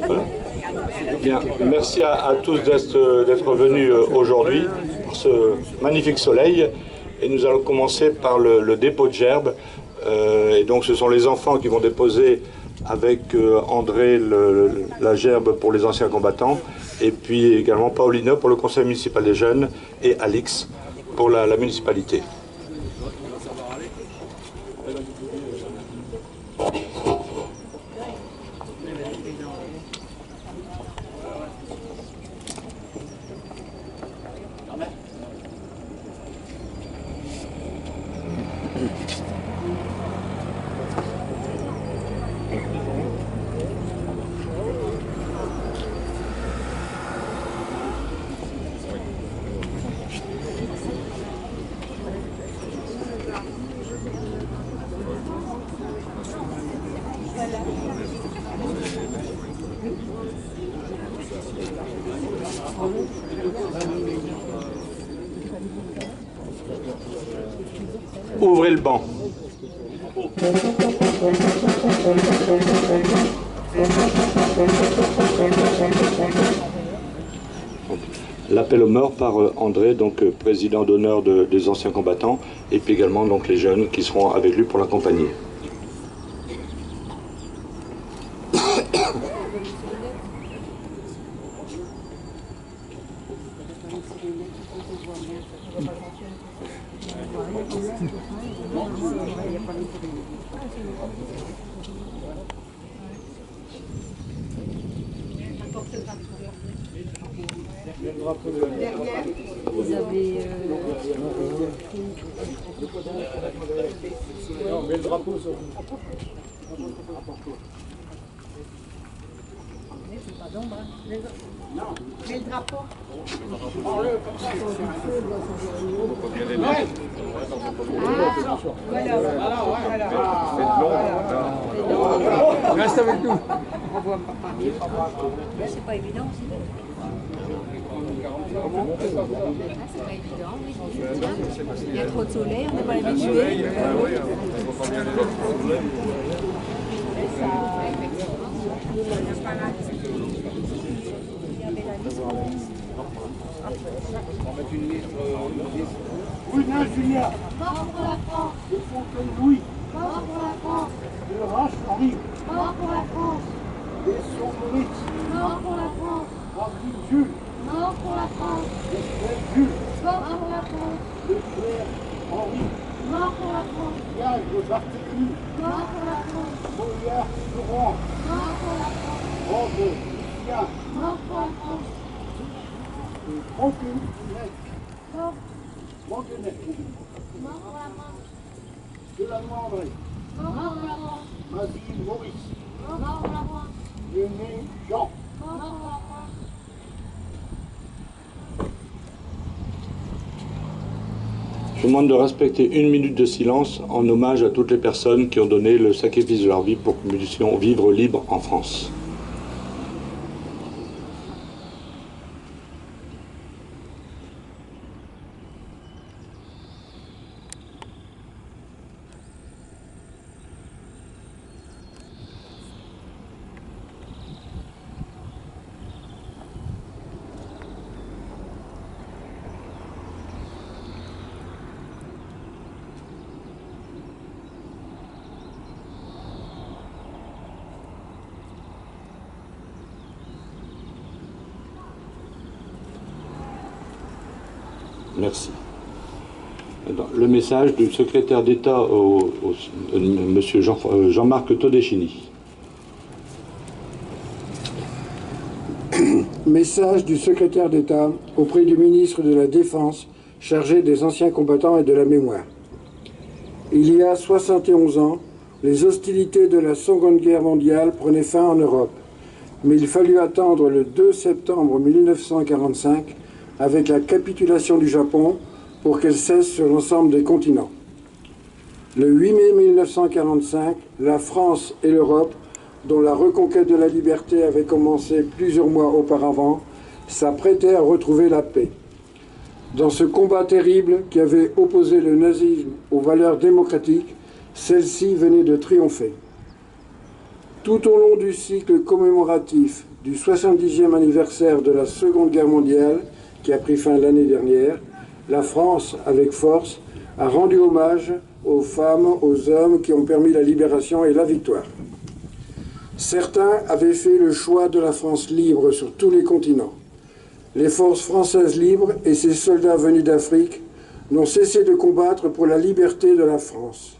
Voilà. Bien, merci à tous d'être venus aujourd'hui pour ce magnifique soleil. Et nous allons commencer par le dépôt de gerbes. Et donc ce sont les enfants qui vont déposer avec André la gerbe pour les anciens combattants, et puis également Paulina pour le conseil municipal des jeunes et Alix pour la municipalité. Ouvrez le banc. L'appel aux morts par André, donc président d'honneur des anciens combattants, et puis également donc les jeunes qui seront avec lui pour l'accompagner. Vous avez non, mais le drapeau sur c'est pas d'ombre, hein. Non, mais le drapeau. reste avec nous. On voit pas parler. C'est pas évident aussi. C'est pas évident, oui. Il y a trop de soleil, on n'est pas habitué. Brunel Julien. Mort pour la France. De Fontaine Louis. Mort pour la France. De Rache Henri. Mort pour la France. Desson Moritz. Mort pour la France. Marvin Jules. Mort pour la France. Estelle Jules. Mort pour la France. Leclerc Henri. Mort pour la France. Gage Barthélemy. Mort pour la France. Moyard Laurent. Mort pour la France. Robe Lucien. Mort pour la France. Franquin Net. Mort. Manguenet. Mort pour la France. Delanois André. Mort pour la France. Mazine Maurice. Mort pour la France. Lyonnais Jean. Mort pour la France. Je vous demande de respecter 1 minute de silence en hommage à toutes les personnes qui ont donné le sacrifice de leur vie pour que nous puissions vivre libres en France. Merci. Le message du secrétaire d'État monsieur Jean-Marc Todeschini. Message du secrétaire d'État auprès du ministre de la Défense chargé des anciens combattants et de la mémoire. Il y a 71 ans, les hostilités de la Seconde Guerre mondiale prenaient fin en Europe, mais il fallut attendre le 2 septembre 1945 avec la capitulation du Japon pour qu'elle cesse sur l'ensemble des continents. Le 8 mai 1945, la France et l'Europe, dont la reconquête de la liberté avait commencé plusieurs mois auparavant, s'apprêtaient à retrouver la paix. Dans ce combat terrible qui avait opposé le nazisme aux valeurs démocratiques, celle-ci venait de triompher. Tout au long du cycle commémoratif du 70e anniversaire de la Seconde Guerre mondiale, qui a pris fin l'année dernière, la France, avec force, a rendu hommage aux femmes, aux hommes qui ont permis la libération et la victoire. Certains avaient fait le choix de la France libre sur tous les continents. Les forces françaises libres et ces soldats venus d'Afrique n'ont cessé de combattre pour la liberté de la France.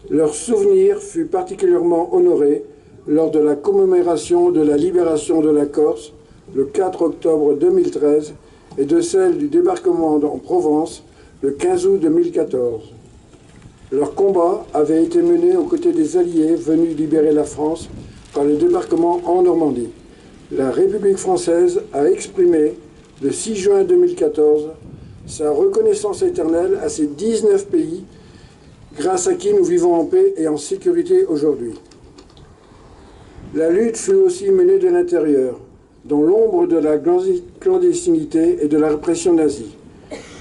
Leur souvenir fut particulièrement honoré lors de la commémoration de la libération de la Corse, le 4 octobre 2013, et de celle du débarquement en Provence, le 15 août 2014. Leur combat avait été mené aux côtés des Alliés venus libérer la France par le débarquement en Normandie. La République française a exprimé, le 6 juin 2014, sa reconnaissance éternelle à ces 19 pays, grâce à qui nous vivons en paix et en sécurité aujourd'hui. La lutte fut aussi menée de l'intérieur, dans l'ombre de la clandestinité et de la répression nazie.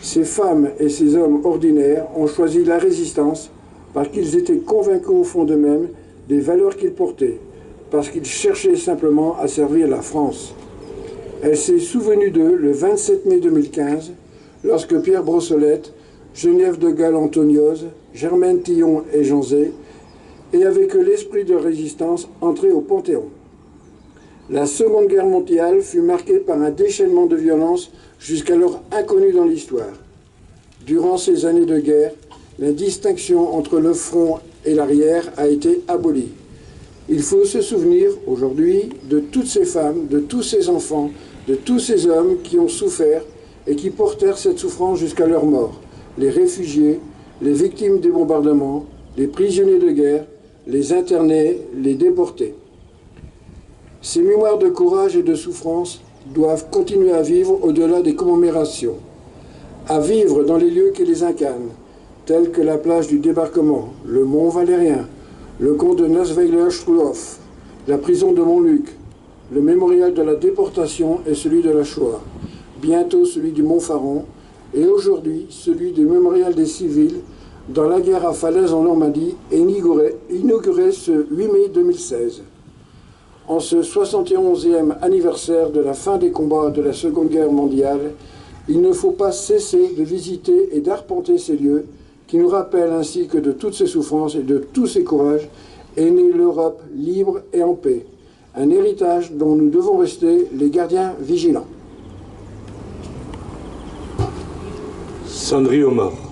Ces femmes et ces hommes ordinaires ont choisi la résistance parce qu'ils étaient convaincus au fond d'eux-mêmes des valeurs qu'ils portaient, parce qu'ils cherchaient simplement à servir la France. Elle s'est souvenue d'eux le 27 mai 2015, lorsque Pierre Brossolette, Geneviève de Galles-Antoniose, Germaine Tillon et Jean Zay, et avec eux l'esprit de résistance entré au Panthéon. La Seconde Guerre mondiale fut marquée par un déchaînement de violence jusqu'alors inconnu dans l'histoire. Durant ces années de guerre, la distinction entre le front et l'arrière a été abolie. Il faut se souvenir aujourd'hui de toutes ces femmes, de tous ces enfants, de tous ces hommes qui ont souffert et qui portèrent cette souffrance jusqu'à leur mort. Les réfugiés, les victimes des bombardements, les prisonniers de guerre, les internés, les déportés. Ces mémoires de courage et de souffrance doivent continuer à vivre au-delà des commémorations, à vivre dans les lieux qui les incarnent, tels que la plage du débarquement, le Mont Valérien, le camp de Nassweiler-Strudhof, la prison de Montluc, le mémorial de la déportation et celui de la Shoah, bientôt celui du Mont Faron, et aujourd'hui celui du mémorial des civils dans la guerre à Falaise en Normandie, inauguré ce 8 mai 2016. En ce 71e anniversaire de la fin des combats de la Seconde Guerre mondiale, il ne faut pas cesser de visiter et d'arpenter ces lieux qui nous rappellent ainsi que de toutes ces souffrances et de tous ces courages est née l'Europe libre et en paix, un héritage dont nous devons rester les gardiens vigilants. Sonnerie aux morts.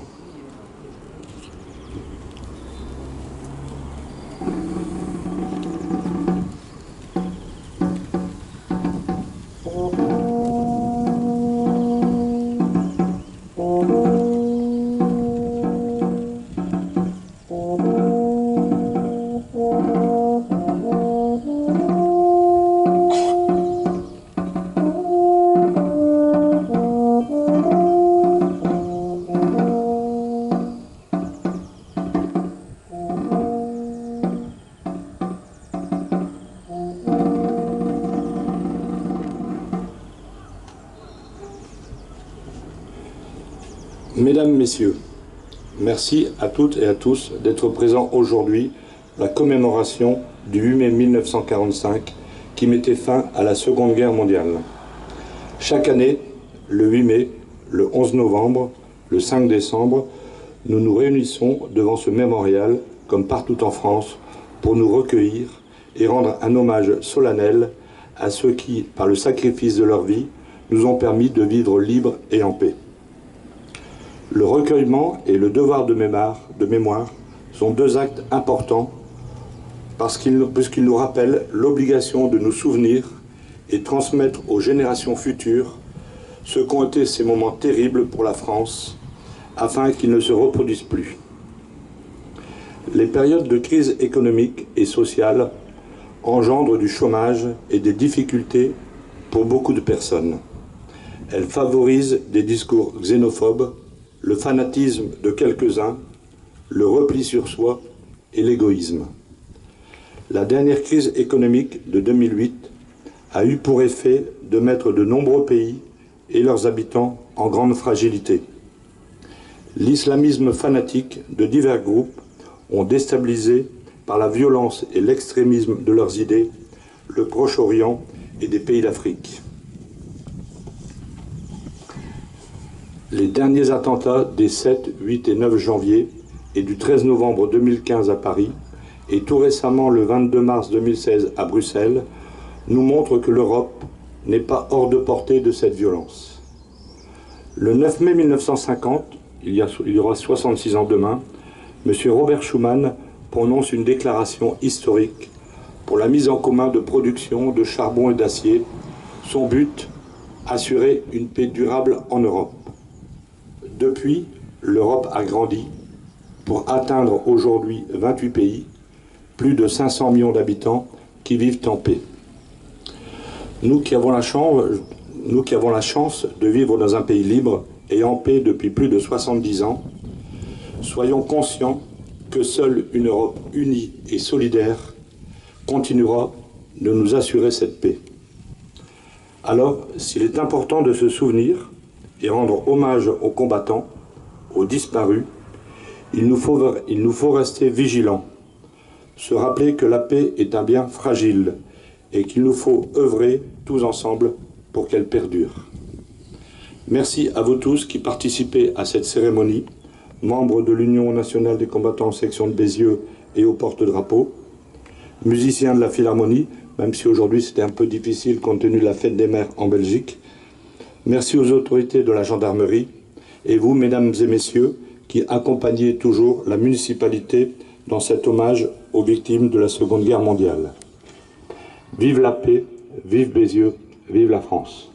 Mesdames, Messieurs, merci à toutes et à tous d'être présents aujourd'hui à la commémoration du 8 mai 1945 qui mettait fin à la Seconde Guerre mondiale. Chaque année, le 8 mai, le 11 novembre, le 5 décembre, nous nous réunissons devant ce mémorial, comme partout en France, pour nous recueillir et rendre un hommage solennel à ceux qui, par le sacrifice de leur vie, nous ont permis de vivre libres et en paix. Le recueillement et le devoir de mémoire sont deux actes importants puisqu'ils nous rappellent l'obligation de nous souvenir et transmettre aux générations futures ce qu'ont été ces moments terribles pour la France, afin qu'ils ne se reproduisent plus. Les périodes de crise économique et sociale engendrent du chômage et des difficultés pour beaucoup de personnes. Elles favorisent des discours xénophobes, le fanatisme de quelques-uns, le repli sur soi et l'égoïsme. La dernière crise économique de 2008 a eu pour effet de mettre de nombreux pays et leurs habitants en grande fragilité. L'islamisme fanatique de divers groupes ont déstabilisé par la violence et l'extrémisme de leurs idées, le Proche-Orient et des pays d'Afrique. Les derniers attentats des 7, 8 et 9 janvier et du 13 novembre 2015 à Paris et tout récemment le 22 mars 2016 à Bruxelles nous montrent que l'Europe n'est pas hors de portée de cette violence. Le 9 mai 1950, il y aura 66 ans demain, M. Robert Schuman prononce une déclaration historique pour la mise en commun de production de charbon et d'acier. Son but, assurer une paix durable en Europe. Depuis, l'Europe a grandi pour atteindre aujourd'hui 28 pays, plus de 500 millions d'habitants qui vivent en paix. Nous qui avons la chance de vivre dans un pays libre et en paix depuis plus de 70 ans, soyons conscients que seule une Europe unie et solidaire continuera de nous assurer cette paix. Alors, s'il est important de se souvenir et rendre hommage aux combattants, aux disparus, il nous faut rester vigilants, se rappeler que la paix est un bien fragile et qu'il nous faut œuvrer tous ensemble pour qu'elle perdure. Merci à vous tous qui participez à cette cérémonie, membres de l'Union nationale des combattants section de Bézieux et au porte-drapeau, musiciens de la Philharmonie, même si aujourd'hui c'était un peu difficile compte tenu de la fête des mères en Belgique. Merci aux autorités de la gendarmerie et vous, mesdames et messieurs, qui accompagnez toujours la municipalité dans cet hommage aux victimes de la Seconde Guerre mondiale. Vive la paix, vive Bézieux, vive la France.